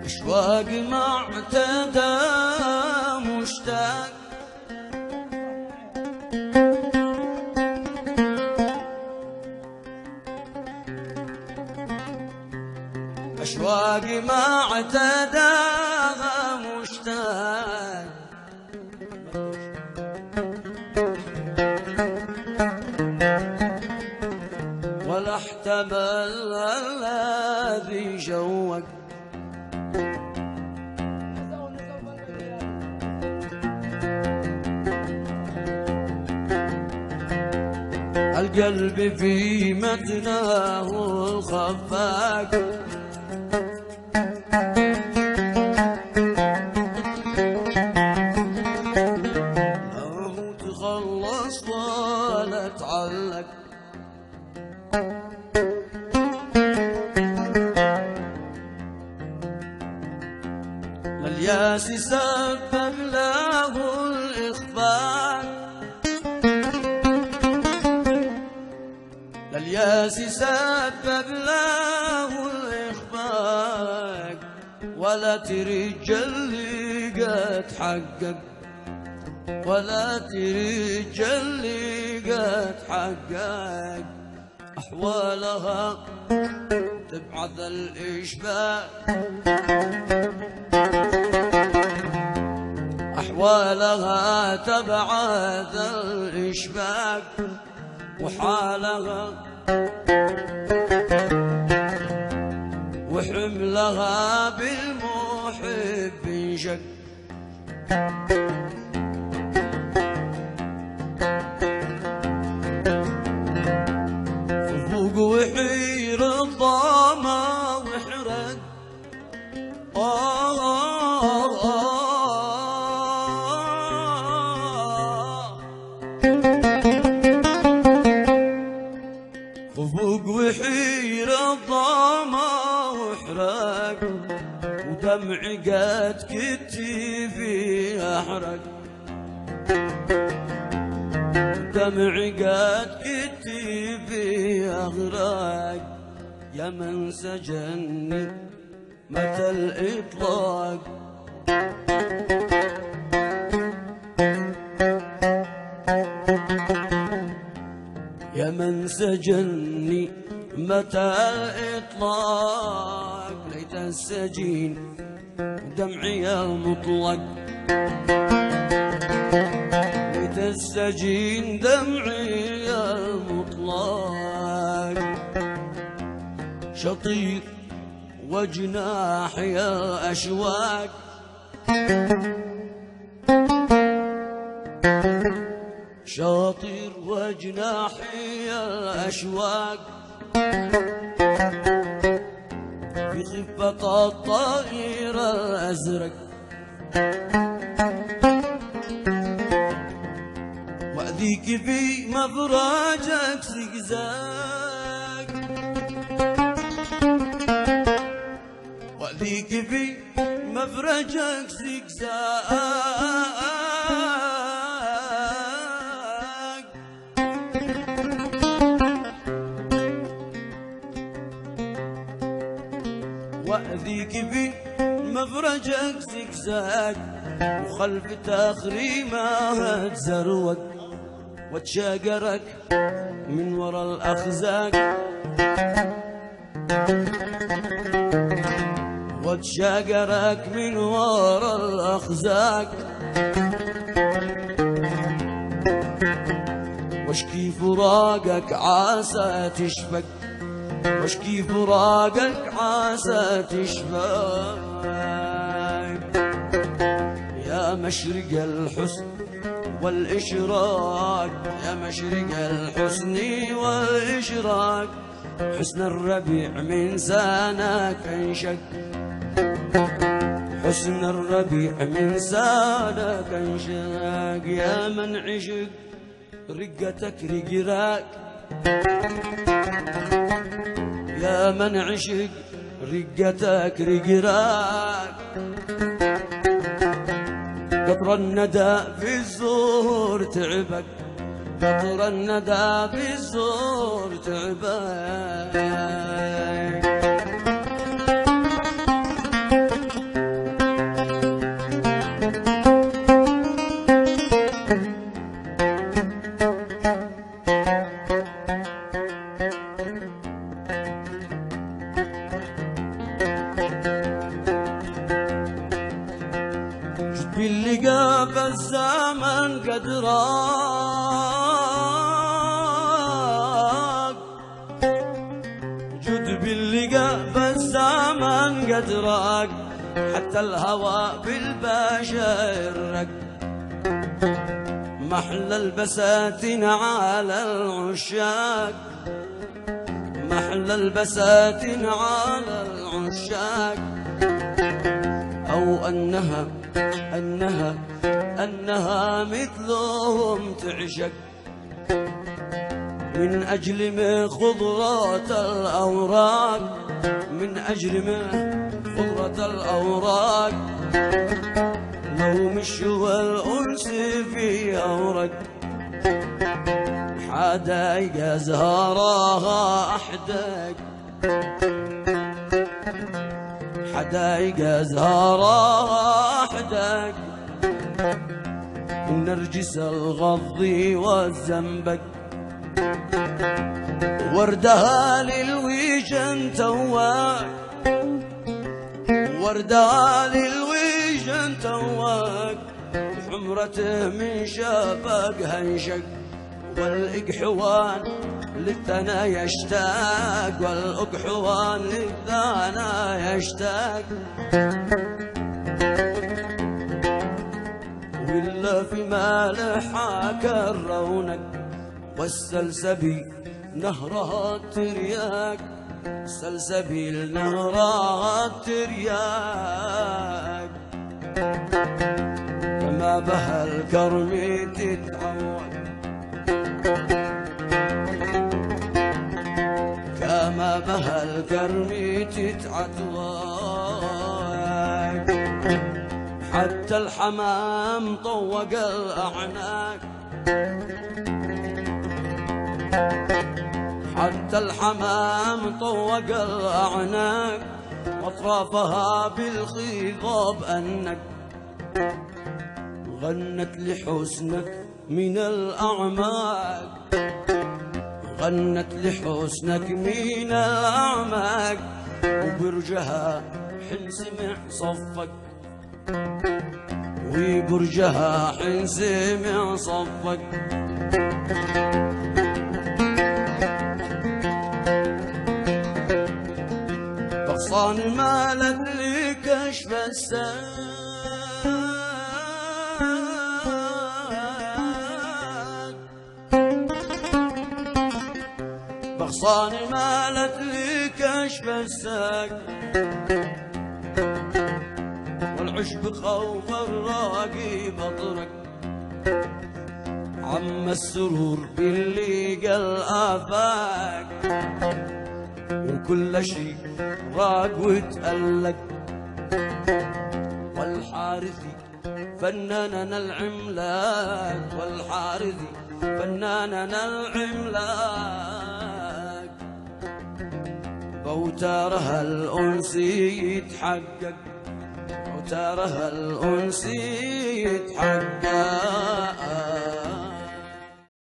أشواق ما اعتدى مشتاق أشواق ما اعتدى مشتاق ولا احتمل الذي شوق القلب في متناه الخفاق أموت خلص ولا اتعلق الياس سبب له الإخفاق الياس سبب له الإخفاق ولا ترجل اللي قد حقق ولا ترجل اللي قد حقق أحوالها تبعث الإشباك أحوالها تبعث الإشباك وحالها وحملها بالمحب انشق فوق وحير الضامة وحرق فوق وحير الضامة وحرق ودمعي قد كتفي أحرق دمعي قد كتفي أغرق يا من سجني متى الإطلاق يا من سجني متى الإطلاق ليت السجين دمعي المطلق ليت السجين دمعي المطلق شطير وجناحي الأشواق شاطر وجناحي الأشواق في خفة الطائر الأزرق وأذيك في مفرجك زقزاق وأذيك في مفرجك زقزاق وأذيك في مفرجك زقزاق وخلف تخريمها تزروق وتشاقرك من ورا الأخزاق وتشاقرك من ورا الأخزاق واشكي فراقك عاسى تشفق واشكي فراقك عاسى تشفق يا مشرق الحسن والإشراق يا مشرق الحسن والإشراق حسن الربيع من سانك انشق حسن الربيع من سانك انشق يا من عشق رقتك رقراك يا من عشق رقتك رقراك قطر الندى في الزور تعبك قطر الندى في الزور تعبك جاب الزمن قد راق، جد باللي جاب الزمن قد راق، حتى الهوى بالبشر رق. محلى البساتين على العشاق، محلى البساتين على العشاق، أو أنها مثلهم تعشق، من أجل ما خضرة الأوراق، من أجل ما خضرة الأوراق، لو مشوا الأنس في أورق، حدايق زهراها أحدق، حدايق زهراها أحدق، النرجس الغضي والزنبق، وردها للويجن تواق، وردها للويجن تواق، حمرته من شفق هنشق، والإقحوان للثنا يشتاق، والإقحوان للثنا يشتاق، ولا في مالحك الرونق، والسلسبيل نهرها الترياق، سلسبيل نهرها الترياق، كما بها الكرم تتعوق، كما بها الكرم تتعوق، حتى الحمام طوق الأعناق، حتى الحمام طوق الأعناق، وأطرافها بالخضاب أنك، غنت لحسنك من الأعماق، غنت لحسنك من الأعماق، وبرجها حين سمع صفك، وبرجها حين سمع صفك، بغصان مالت لكشف الساق، بغصان مالت لكشف الساق، والعشب خوف الراقي بطرك، عم السرور باللي قل آفاق، وكل شيء راق وتألق، والحارثي فناننا العملاق، والحارثي فناننا العملاق، بوتارها الأنس يتحقق، بوتارها الأنس يتحقق.